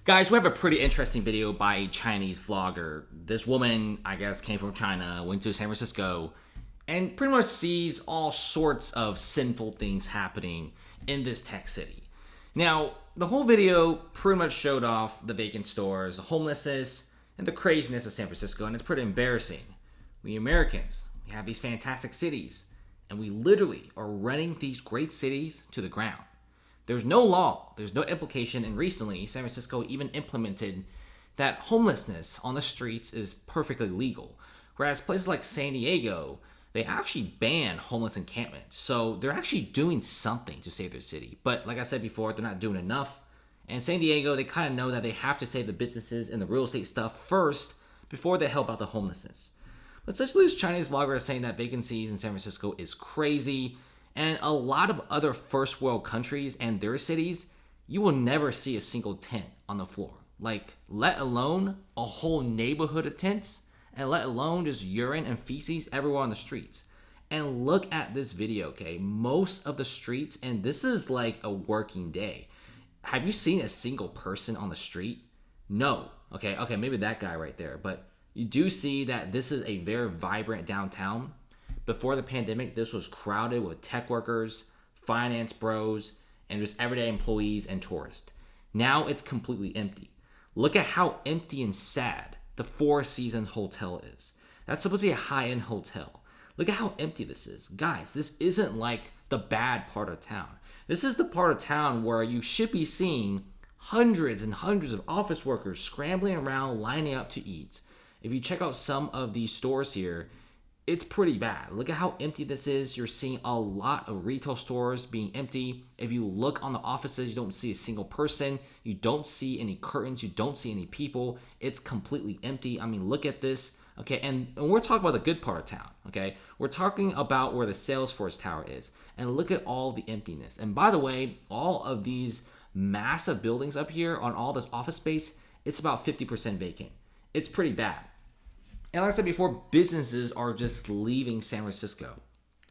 Guys, we have a pretty interesting video by a Chinese vlogger. This woman, I guess, came from China, went to San Francisco, and pretty much sees all sorts of sinful things happening in this tech city. Now, the whole video pretty much showed off the vacant stores, the homelessness, and the craziness of San Francisco, and it's pretty embarrassing. We Americans, we have these fantastic cities, and we literally are running these great cities to the ground. There's no law, there's no implication, and recently San Francisco even implemented that homelessness on the streets is perfectly legal. Whereas places like San Diego, they actually ban homeless encampments. So they're actually doing something to save their city. But like I said before, they're not doing enough. And San Diego, they kind of know that they have to save the businesses and the real estate stuff first before they help out the homelessness. But essentially, this Chinese vlogger is saying that vacancies in San Francisco is crazy. And a lot of other first world countries and their cities, you will never see a single tent on the floor. Like, let alone a whole neighborhood of tents, and let alone just urine and feces everywhere on the streets. And look at this video, okay? Most of the streets, and this is like a working day. Have you seen a single person on the street? No. Okay, maybe that guy right there. But you do see that this is a very vibrant downtown. Before the pandemic, this was crowded with tech workers, finance bros, and just everyday employees and tourists. Now it's completely empty. Look at how empty and sad the Four Seasons Hotel is. That's supposed to be a high-end hotel. Look at how empty this is. Guys, this isn't like the bad part of town. This is the part of town where you should be seeing hundreds and hundreds of office workers scrambling around, lining up to eat. If you check out some of these stores here, it's pretty bad. Look at how empty this is. You're seeing a lot of retail stores being empty. If you look on the offices, you don't see a single person. You don't see any curtains. You don't see any people. It's completely empty. I mean, look at this. Okay, and we're talking about the good part of town. Okay, we're talking about where the Salesforce Tower is. And look at all the emptiness. And by the way, all of these massive buildings up here on all this office space, it's about 50% vacant. It's pretty bad. And like I said before, businesses are just leaving San Francisco.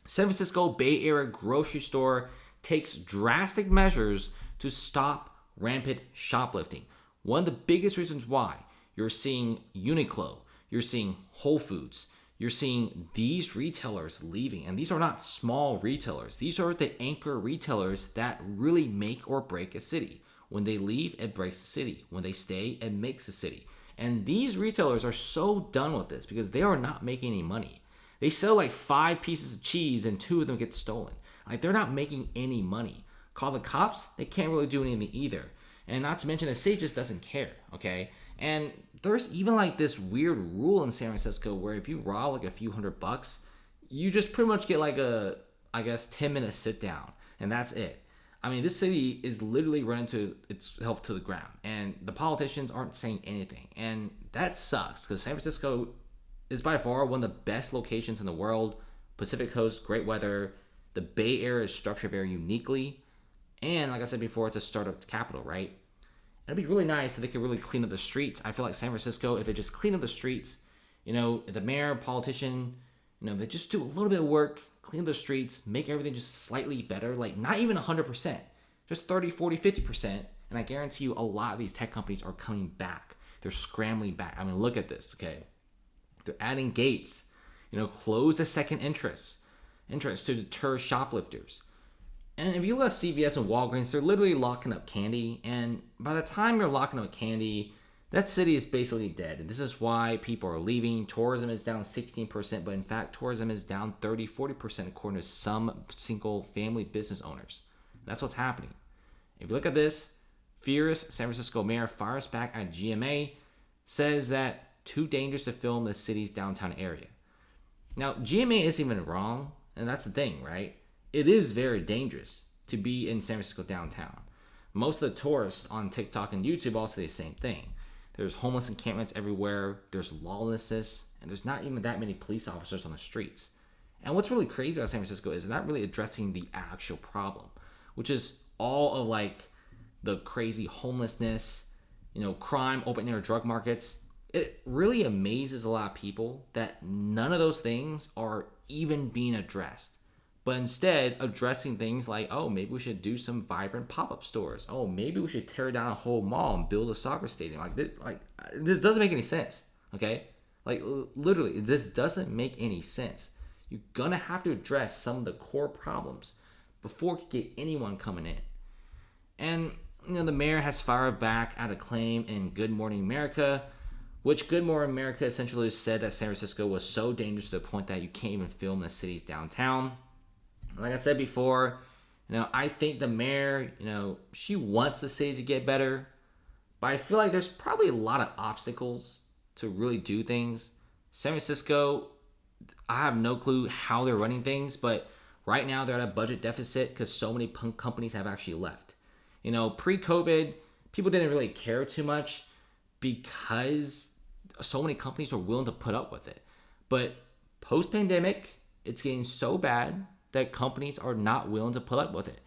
San Francisco Bay Area grocery store takes drastic measures to stop rampant shoplifting. One of the biggest reasons why you're seeing Uniqlo, you're seeing Whole Foods, you're seeing these retailers leaving. And these are not small retailers. These are the anchor retailers that really make or break a city. When they leave, it breaks the city. When they stay, it makes the city. And these retailers are so done with this because they are not making any money. They sell like 5 pieces of cheese and 2 of them get stolen. Like, they're not making any money. Call the cops, they can't really do anything either. And not to mention, the city just doesn't care, okay? And there's even like this weird rule in San Francisco where if you rob like a few $100, you just pretty much get like a, 10-minute sit down. And that's it. I mean, this city is literally running to its help to the ground, and the politicians aren't saying anything, and that sucks because San Francisco is by far one of the best locations in the world. Pacific Coast, great weather. The Bay Area is structured very uniquely, and like I said before, it's a startup capital, right? It'd be really nice if they could really clean up the streets. I feel like San Francisco, if they just clean up the streets, the mayor, politician, they just do a little bit of work, clean up the streets, make everything just slightly better, like not even 100%, just 30, 40, 50%. And I guarantee you a lot of these tech companies are coming back. They're scrambling back. I mean, look at this, okay? They're adding gates, close the second entrance to deter shoplifters. And if you look at CVS and Walgreens, they're literally locking up candy. And by the time you're locking up candy, that city is basically dead. And this is why people are leaving. Tourism is down 16%, but in fact, tourism is down 30, 40% according to some single family business owners. That's what's happening. If you look at this, furious San Francisco mayor fires back at GMA, says that too dangerous to film the city's downtown area. Now, GMA isn't even wrong, and that's the thing, right? It is very dangerous to be in San Francisco downtown. Most of the tourists on TikTok and YouTube all say the same thing. There's homeless encampments everywhere, there's lawlessness, and there's not even that many police officers on the streets. And what's really crazy about San Francisco is they're not really addressing the actual problem, which is all of like the crazy homelessness, crime, open air drug markets. It really amazes a lot of people that none of those things are even being addressed. but instead addressing things like, oh, maybe we should do some vibrant pop-up stores. Oh, maybe we should tear down a whole mall and build a soccer stadium. This doesn't make any sense, okay? Literally, this doesn't make any sense. You're gonna have to address some of the core problems before you get anyone coming in. And the mayor has fired back at a claim in Good Morning America, which Good Morning America essentially said that San Francisco was so dangerous to the point that you can't even film the city's downtown. Like I said before, I think the mayor, she wants the city to get better, but I feel like there's probably a lot of obstacles to really do things. San Francisco, I have no clue how they're running things, but right now they're at a budget deficit because so many companies have actually left. Pre-COVID, people didn't really care too much because so many companies were willing to put up with it. But post-pandemic, it's getting so bad that companies are not willing to put up with it.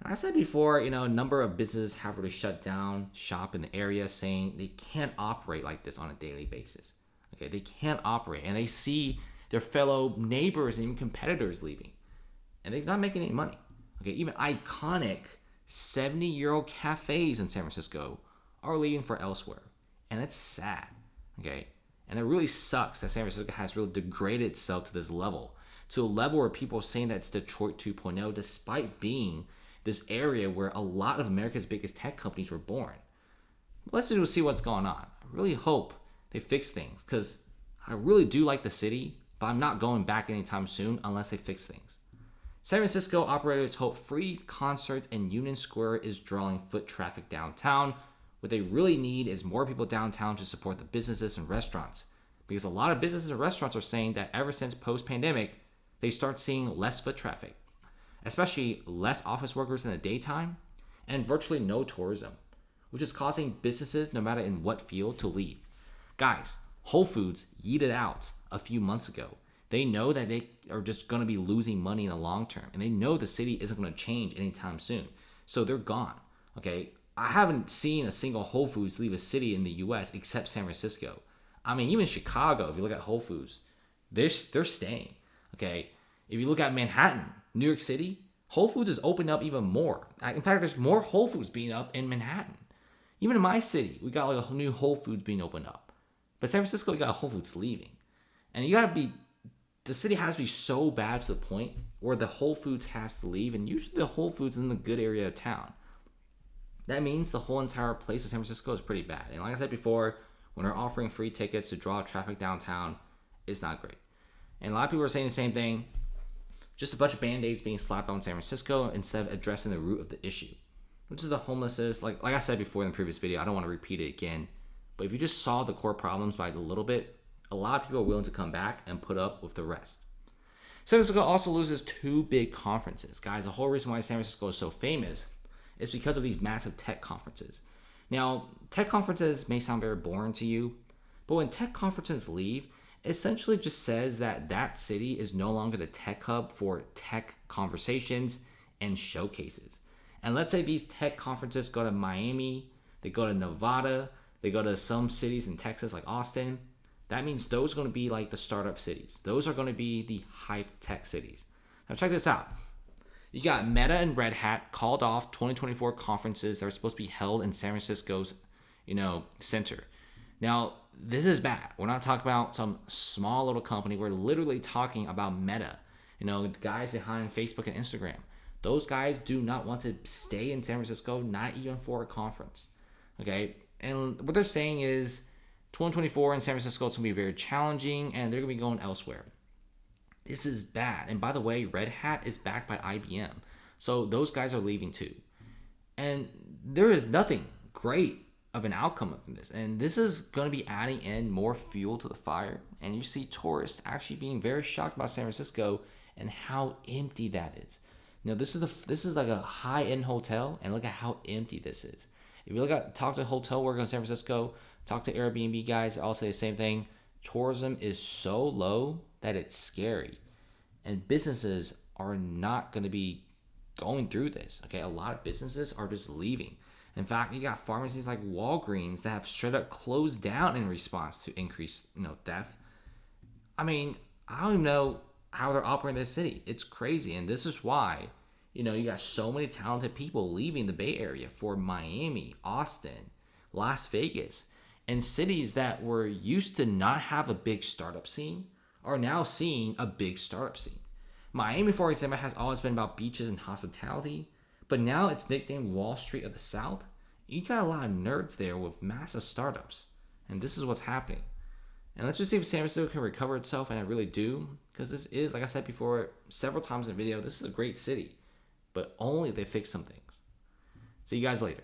And I said before, a number of businesses have already shut down shop in the area, saying they can't operate like this on a daily basis. Okay, they can't operate, and they see their fellow neighbors and even competitors leaving, and they're not making any money. Okay, even iconic 70-year-old cafes in San Francisco are leaving for elsewhere, and it's sad. Okay, and it really sucks that San Francisco has really degraded itself to this level, to a level where people are saying that it's Detroit 2.0, despite being this area where a lot of America's biggest tech companies were born. Let's just see what's going on. I really hope they fix things, because I really do like the city, but I'm not going back anytime soon unless they fix things. San Francisco operators hope free concerts in Union Square is drawing foot traffic downtown. What they really need is more people downtown to support the businesses and restaurants, because a lot of businesses and restaurants are saying that ever since post-pandemic, they start seeing less foot traffic, especially less office workers in the daytime and virtually no tourism, which is causing businesses, no matter in what field, to leave. Guys, Whole Foods yeeted out a few months ago. They know that they are just going to be losing money in the long term, and they know the city isn't going to change anytime soon. So they're gone. Okay, I haven't seen a single Whole Foods leave a city in the U.S. except San Francisco. I mean, even Chicago, if you look at Whole Foods, they're staying. Okay, if you look at Manhattan, New York City, Whole Foods is opened up even more. In fact, there's more Whole Foods being up in Manhattan. Even in my city, we got like a new Whole Foods being opened up. But San Francisco, you got Whole Foods leaving. And the city has to be so bad to the point where the Whole Foods has to leave, and usually the Whole Foods is in the good area of town. That means the whole entire place of San Francisco is pretty bad. And like I said before, when they're offering free tickets to draw traffic downtown, it's not great. And a lot of people are saying the same thing, just a bunch of band-aids being slapped on San Francisco instead of addressing the root of the issue, which is the homelessness. Like I said before in the previous video, I don't want to repeat it again, but if you just solve the core problems by a little bit, a lot of people are willing to come back and put up with the rest. San Francisco also loses 2 big conferences. Guys, the whole reason why San Francisco is so famous is because of these massive tech conferences. Now, tech conferences may sound very boring to you, but when tech conferences leave, it essentially just says that that city is no longer the tech hub for tech conversations and showcases. And let's say these tech conferences go to Miami, they go to Nevada, they go to some cities in Texas like Austin. That means those are going to be like the startup cities. Those are going to be the hype tech cities. Now check this out. You got Meta and Red Hat called off 2024 conferences that are supposed to be held in San Francisco's, center. Now, this is bad. We're not talking about some small little company. We're literally talking about Meta. The guys behind Facebook and Instagram. Those guys do not want to stay in San Francisco, not even for a conference. Okay? And what they're saying is 2024 in San Francisco is going to be very challenging, and they're going to be going elsewhere. This is bad. And by the way, Red Hat is backed by IBM. So those guys are leaving too. And there is nothing great of an outcome of this. And this is going to be adding in more fuel to the fire. And you see tourists actually being very shocked about San Francisco and how empty that is. This is like a high-end hotel, and look at how empty this is. If you talk to hotel workers in San Francisco, talk to Airbnb guys, they all say the same thing. Tourism is so low that it's scary. And businesses are not going to be going through this. Okay, a lot of businesses are just leaving. In fact, you got pharmacies like Walgreens that have straight up closed down in response to increased, theft. I mean, I don't even know how they're operating this city. It's crazy. And this is why, you got so many talented people leaving the Bay Area for Miami, Austin, Las Vegas, and cities that were used to not have a big startup scene are now seeing a big startup scene. Miami, for example, has always been about beaches and hospitality, but now it's nicknamed Wall Street of the South. You got a lot of nerds there with massive startups, and this is what's happening. And let's just see if San Francisco can recover itself, and I really do, because this is, like I said before, several times in the video, this is a great city, but only if they fix some things. See you guys later.